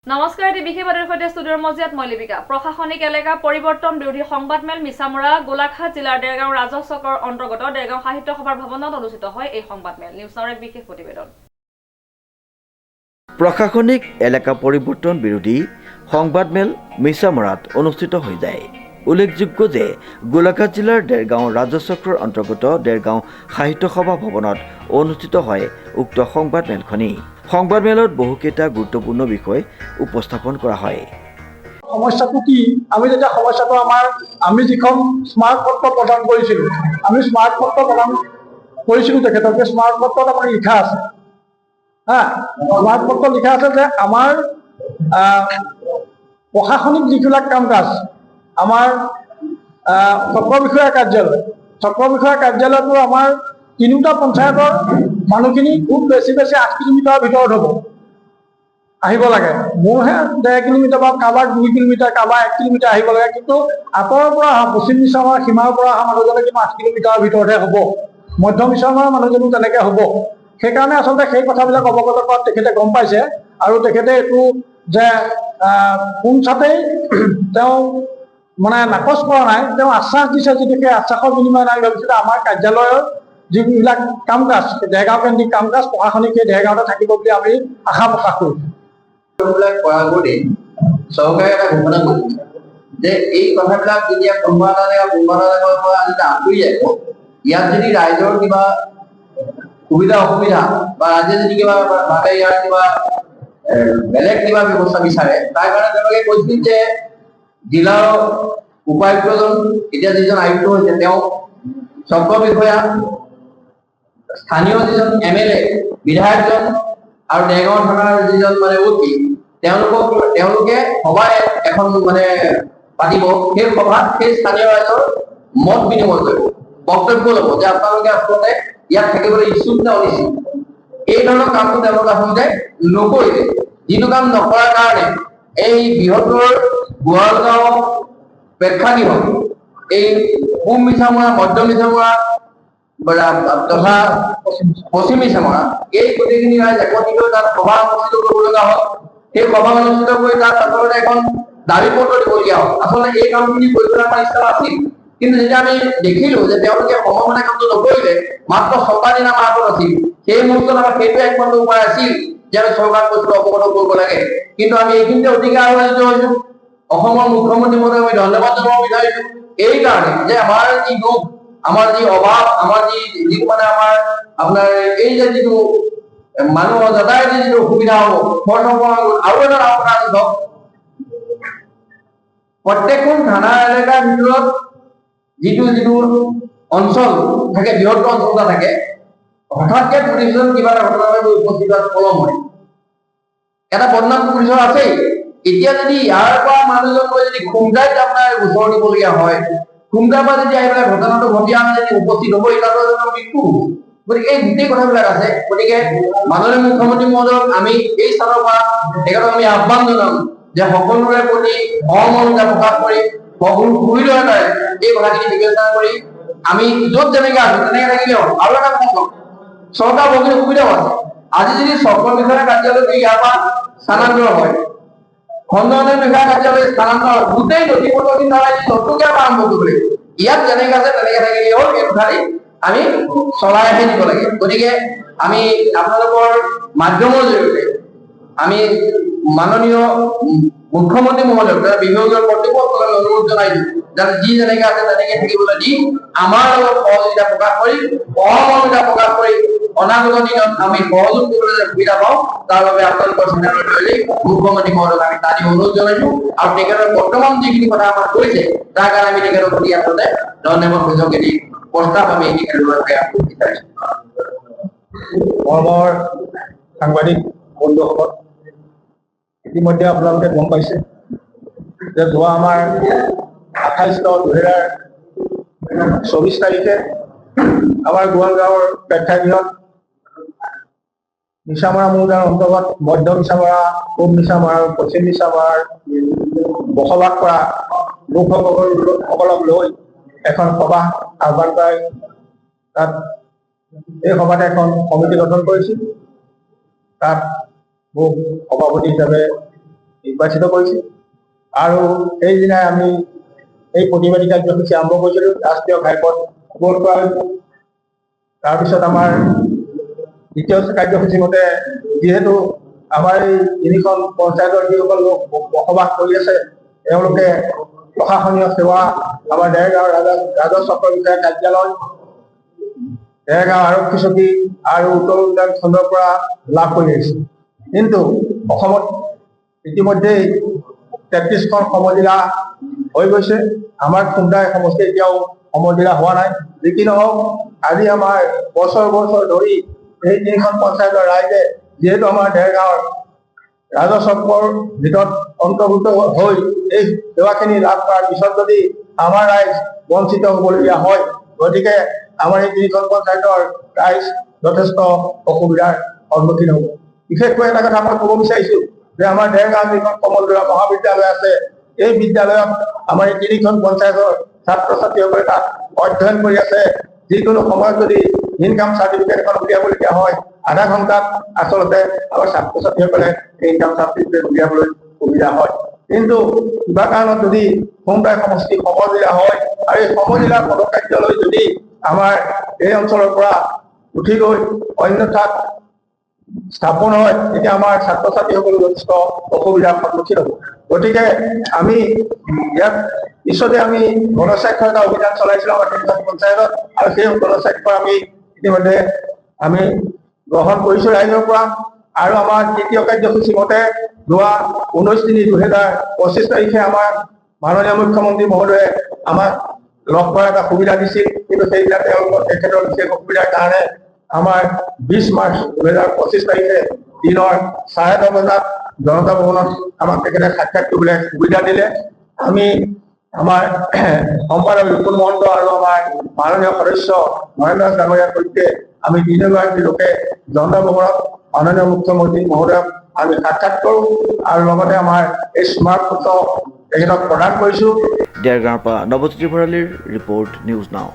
নমস্কাৰ, এটি বিশেষ বাতৰিৰ সৈতে ষ্টুডিঅ'ৰ মজিয়াত মই লিপিকা। প্ৰশাসনিক এলেকা পৰিৱৰ্তন বিৰোধী সংবাদমেল মিছামৰা গোলাঘাট জিলাৰ দেৰগাঁও ৰাজহ চকৰ অন্তৰ্গত দেৰগাঁও সাহিত্য সভাৰ ভৱনত অনুষ্ঠিত হয় এই সংবাদমেল। নিউজ নাওৰ এক বিশেষ প্ৰতিবেদন। প্ৰশাসনিক এলেকা পৰিৱৰ্তন বিৰোধী সংবাদমেল মিছামৰাত অনুষ্ঠিত হৈ যায়। উল্লেখযোগ্য যে গোলাঘাট জিলাৰ দেৰগাঁও ৰাজহ চক্ৰৰ অন্তৰ্গত দেৰগাঁও সাহিত্য সভা ভৱনত অনুষ্ঠিত হয় উক্ত সংবাদমেলখনি। সংবাদমেলত বহুকেইটা গুৰুত্বপূৰ্ণ বিষয় উপস্থাপন কৰা হয়। সমস্যাটো কি? আমি যেতিয়া সমস্যাটো আমি যিখন স্মাৰ্ট পত্ৰ প্ৰদান কৰিছিলোঁ, তেখেতকে স্মাৰ্ট পত্ৰত আমাৰ লিখা আছে, স্মাৰ্ট পত্ৰ লিখা আছে যে আমাৰ প্ৰশাসনিক যিবিলাক কাম কাজ, আমাৰ চক্ৰ বিষয়া কাৰ্যালয়টো আমাৰ তিনিটা পঞ্চায়তৰ মানুহখিনি খুব বেছি 8 কিলোমিটাৰৰ ভিতৰত হ'ব, আহিব লাগে। মোৰহে 1.5 কিলোমিটাৰ বা কাৰোবাৰ 2 কিলোমিটাৰ, কাৰোবাৰ 1 কিলোমিটাৰ আহিব লাগে। কিন্তু আঁতৰৰ পৰা অহা পশ্চিম মিছামাৰা সীমাৰ পৰা অহা মানুহজনে কিন্তু 8 কিলোমিটাৰৰ ভিতৰতহে হ'ব, মধ্য মিছামাৰা মানুহজনো তেনেকে হ'ব। সেইকাৰণে আচলতে সেই কথাবিলাক অৱগত কৰাত তেখেতে গম পাইছে আৰু তেখেতে এইটো যে পোনছাতেই তেওঁ মানে নাকচ কৰা নাই, তেওঁ আশ্বাস দিছে। যদি সেই আশ্বাসৰ বিনিময় নাই ভাবিছিলে আমাৰ কাৰ্যালয়ৰ যিবিলাক কাম কাজ, দেৰগাঁও কেন্দ্ৰিক কাম কাজ প্ৰশাসনিক সেই দেৰগাঁৱতে থাকিব বুলি আমি আশা প্ৰকাশ কৰিছোঁ। চৰকাৰে এটা ঘোষণা কৰিছে যে এই কথাবিলাক যেতিয়া কোনোবা এটা আঁতৰি যাব, ইয়াত যদি ৰাইজৰ কিবা সুবিধা অসুবিধা বা ৰাইজে যদি কিবা ভাবে ইয়াৰ কিবা বেলেগ কিবা ব্যৱস্থা বিচাৰে, তাৰ কাৰণে তেওঁলোকে কৈছিল যে জিলাৰ উপায়ুক্তজন, এতিয়া যিজন আয়ুক্ত হৈছে তেওঁ, চক্ৰ বিষয়া, স্থানীয় যিজন MLA বিধায়কজন আৰু দেৰগাঁও থানাৰ যিজন মানে OC, তেওঁলোকে সভা এখন মানে পাতিব। সেই সভাত সেই স্থানীয় ৰাইজৰ মত বিনিময় কৰিব, বক্তব্য ল'ব যে আপোনালোকে আচলতে ইয়াত থাকিবলৈ ইচ্ছুক নে অনিচ্ছুক। এই ধৰণৰ কামটো তেওঁলোকে আচলতে নকৰিলে, যিটো কাম নকৰাৰ কাৰণে এই বৃহত্তৰ গোৱালগাঁও প্ৰেক্ষাগৃহ, এই পূব মিছামৰা, মধ্য মিছামৰা তথা পশ্চিম মিছামৰা, এই গোটেইখিনি ৰাইজ একত্ৰিত হৈ তাত সভা অনুষ্ঠিত কৰিব লগা হয়। সেই সভা অনুষ্ঠিত কৰি তাত আচলতে এখন দাবী পত্ৰ দিবলগীয়া হয়। আচলতে এই কামখিনি কৰিবলৈ আমাৰ ইচ্ছা আছিল, কিন্তু যেতিয়া আমি দেখিলো যে তেওঁলোকে সময়মতে কামটো নকৰিলে, মাত্ৰ 6টা দিন আমাৰ হাতত আছিল, সেই মুহূৰ্তত আমাৰ সেইটোৱে একমাত্ৰ উপায় আছিল যে আমি চৰকাৰ বস্তু অৱগত কৰিব লাগে। কিন্তু আমি এইখিনিতে অতিকে আলোচিত হৈছো। অসমৰ মুখ্যমন্ত্ৰী মহোদয়ক আমি ধন্যবাদ জনাব বিচাৰিছো এই কাৰণে যে আমাৰ যি দুখ, আমাৰ যি অভাৱ, আমাৰ যিটো মানে আমাৰ আপোনাৰ এই যে যিটো মানুহৰ যাতায়াতৰ যিটো অসুবিধা হ'ব, আৰু এটা কথা আছে, প্ৰত্যেকখন থানা এলেকাৰ ভিতৰত যিটো অঞ্চল থাকে, বৃহত্তৰ অঞ্চল এটা থাকে, হঠাৎকে পুলিচজন কিবা এটা ঘটনালৈ উপস্থিত হোৱাত পলম হয়, এটা বদনাম পুলিচৰ আছেই। এতিয়া যদি ইয়াৰ পৰা মানুহজন গৈ যদি খুমটাইত আপোনাৰ গোচৰ দিবলগীয়া হয়, খুমটাৰ পৰা যদি আহি পেলাই ঘটনাটো ঘটি আমি যদি উপস্থিত হ'ব, এটাতো মৃত্যু হ'ব। গতিকে এই গোটেই কথাবিলাক আছে। গতিকে মাননীয় মুখ্যমন্ত্ৰী মহোদয়ক আমি এই স্থানৰ পৰা তেখেতক আমি আহ্বান জনাম যে সকলোৰে প্ৰতি সহমৰ্মিতা প্ৰকাশ কৰি সকলো সুবিধাৰে এই কথাখিনি বিবেচনা কৰি আমি য'ত যেনেকে আছো তেনেকে থাকিলে হ'ল। আৰু এটা কথা, চৰকাৰ বহুখিনি সুবিধাও আছে। আজি যদি চক্ৰ বিষয়া কাৰ্যালয়টো ইয়াৰ পৰা স্থানান্তৰ হয়, খণ্ডাধীশ বিষয়া কাৰ্যালয় স্থানান্তৰ, গোটেই নথিপত্ৰখিনি নতুনকৈ আৰম্ভ কৰিব লাগিব। ইয়াত যেনেকে আছে তেনেকে থাকিলে হ'ল, এইটো খালি আমি চলাইহে দিব লাগে। গতিকে আমি আপোনালোকৰ মাধ্যমৰ জৰিয়তে আমি মাননীয় মুখ্যমন্ত্ৰী মহোদয়ক বিভাগীয় কৰ্তৃপক্ষলৈ অনুৰোধ জনাইছো যাতে যি যেনেকে আছে তেনেকে থাকিবলৈ দি আমাৰ লগত সহযোগিতা প্ৰকাশ কৰি, সহমৰ্মিতা প্ৰকাশ কৰি অনাগত দিনত আমি সহযোগ কৰিবলৈ সুবিধা পাওঁ, তাৰ বাবে আপোনালোকৰ চেনেলৰ জৰিয়তে মুখ্যমন্ত্ৰী মহোদয়ক আমি তাত অনুৰোধ জনাইছো। আৰু তেখেতৰ বৰ্তমান যিখিনি কথা আমাক কৈছে, তাৰ কাৰণে আমি তেখেতৰ প্ৰতি আচলতে ধন্যবাদ সূচক এটি প্ৰস্তাৱ আমি বিচাৰিছো। মৰমৰ সাংবাদিক বন্ধুসকল, ইতিমধ্যে আপোনালোকে গম পাইছে যে যোৱা আমাৰ 28/2024 তাৰিখে আমাৰ গোৱালগাঁৱৰ প্ৰেক্ষাগৃহত মিছামৰা মৌজাৰ অন্তৰ্গত মধ্য মিছামৰা, পূব মিছামৰা আৰু পশ্চিম মিছামৰাৰ বসবাস কৰা লোকসকলক লৈ এখন সভা আহ্বান কৰা। তাত এই সভাতে এখন কমিটি গঠন কৰিছিল। তাত মোক সভাপতি হিচাপে নিৰ্বাচিত কৰিছে আৰু সেইদিনাই আমি এই প্ৰতিবাদী কাৰ্যসূচী আৰম্ভ কৰিছিলোঁ। ৰাষ্ট্ৰীয় ঘাইপথ অৱৰোধ কৰা হৈছিল। তাৰপিছত আমাৰ দ্বিতীয় কাৰ্যসূচী মতে যিহেতু আমাৰ এই তিনিখন পঞ্চায়তৰ যিসকল লোক বসবাস কৰি আছে তেওঁলোকে প্ৰশাসনীয় সেৱা আমাৰ দেৰগাঁও ৰাজহ চক্ৰ বিষয়া কাৰ্যালয়, দেৰগাঁও আৰক্ষী চকী আৰু উত্তৰ উন্নয়ন খণ্ডৰ পৰা লাভ কৰি আহিছে। কিন্তু অসমত ইতিমধ্যেই 33খন সমজিলা হৈ গৈছে। আমাৰ খুমটাই সমষ্টি এতিয়াও সমজিলা হোৱা নাই। যি কি নহওক আজি আমাৰ বছৰ বছৰ ধৰি এই তিনিখন পঞ্চায়তৰ ৰাইজে যিহেতু আমাৰ দেৰগাঁৱৰ ৰাজহ চক্ৰৰ ভিতৰত অন্তৰ্ভুক্ত হৈ এই সেৱাখিনি লাভ কৰাৰ পিছত যদি আমাৰ ৰাইজ বঞ্চিত হ'বলগীয়া হয়, গতিকে আমাৰ এই তিনিখন পঞ্চায়তৰ ৰাইজ যথেষ্ট অসুবিধাৰ সন্মুখীন হ'ব। বিশেষকৈ এটা কথা মই ক'ব বিচাৰিছো যে আমাৰ দেৰগাঁও যিখন কমলদৰা মহাবিদ্যালয় আছে, এই বিদ্যালয়ত আমাৰ এই তিনিখন পঞ্চায়তৰ ছাত্ৰ ছাত্ৰীসকলে তাত অধ্যয়ন কৰি আছে। যিকোনো সময়ত যদি ইনকাম চাৰ্টিফিকেট এখন উলিয়াবলগীয়া হয়, আধা ঘণ্টাত আচলতে আমাৰ ছাত্ৰ ছাত্ৰীসকলে ইনকাম চাৰ্টিফিকেট উলিয়াবলৈ সুবিধা হয়। কিন্তু কিবা কাৰণত যদি খুমটাই সমষ্টি সমজিলা হয় আৰু এই সমজিলা সদৰ কাৰ্যালয় যদি আমাৰ এই অঞ্চলৰ পৰা উঠি গৈ অন্য ঠাইত স্থাপন হয়, তেতিয়া আমাৰ ছাত্ৰ ছাত্ৰীসকল যথেষ্ট অসুবিধাৰ সন্মুখীন হ'ব। গতিকে আমি ইয়াত পিছতে আমি গণস্বাক্ষৰতা অভিযান চলাইছিলোঁ আমাৰ তিনিখন পঞ্চায়তত আৰু সেই গণস্বাক্ষৰ আমি ইতিমধ্যে আমি গ্ৰহণ কৰিছোঁ ৰাইজৰ পৰা। আৰু আমাৰ তৃতীয় কাৰ্যসূচী মতে যোৱা 19/3/2025 তাৰিখে আমাৰ মাননীয় মুখ্যমন্ত্ৰী মহোদয়ে আমাক লগ কৰাৰ এটা সুবিধা দিছিল, কিন্তু সেইদিনা তেখেতৰ বিশেষ অসুবিধাৰ কাৰণে আমাৰ 20 মাৰ্চ 2025 তাৰিখে দিনৰ 10:30 বজাত জনতা ভৱনত আমাক তেখেতে সাক্ষাৎ কৰিবলৈ সুবিধা দিলে। আমি আমাৰ সম্পাদক বিপুল মহন্ত আৰু আমাৰ মাননীয় সদস্য নৰেন্দ্ৰ দাস ডাঙৰীয়াৰ সৈতে আমি তিনিগৰাকী লোকে জনতা ভৱনত মাননীয় মুখ্যমন্ত্ৰী মহোদয়ক আমি সাক্ষাৎ কৰোঁ আৰু লগতে আমাৰ এই স্মাৰক পত্ৰ তেখেতক প্ৰদান কৰিছোঁ। দেৰগাঁৱৰ পৰা নৱজ্যোতি ভৰালীৰ ৰিপৰ্ট, নিউজ নাও।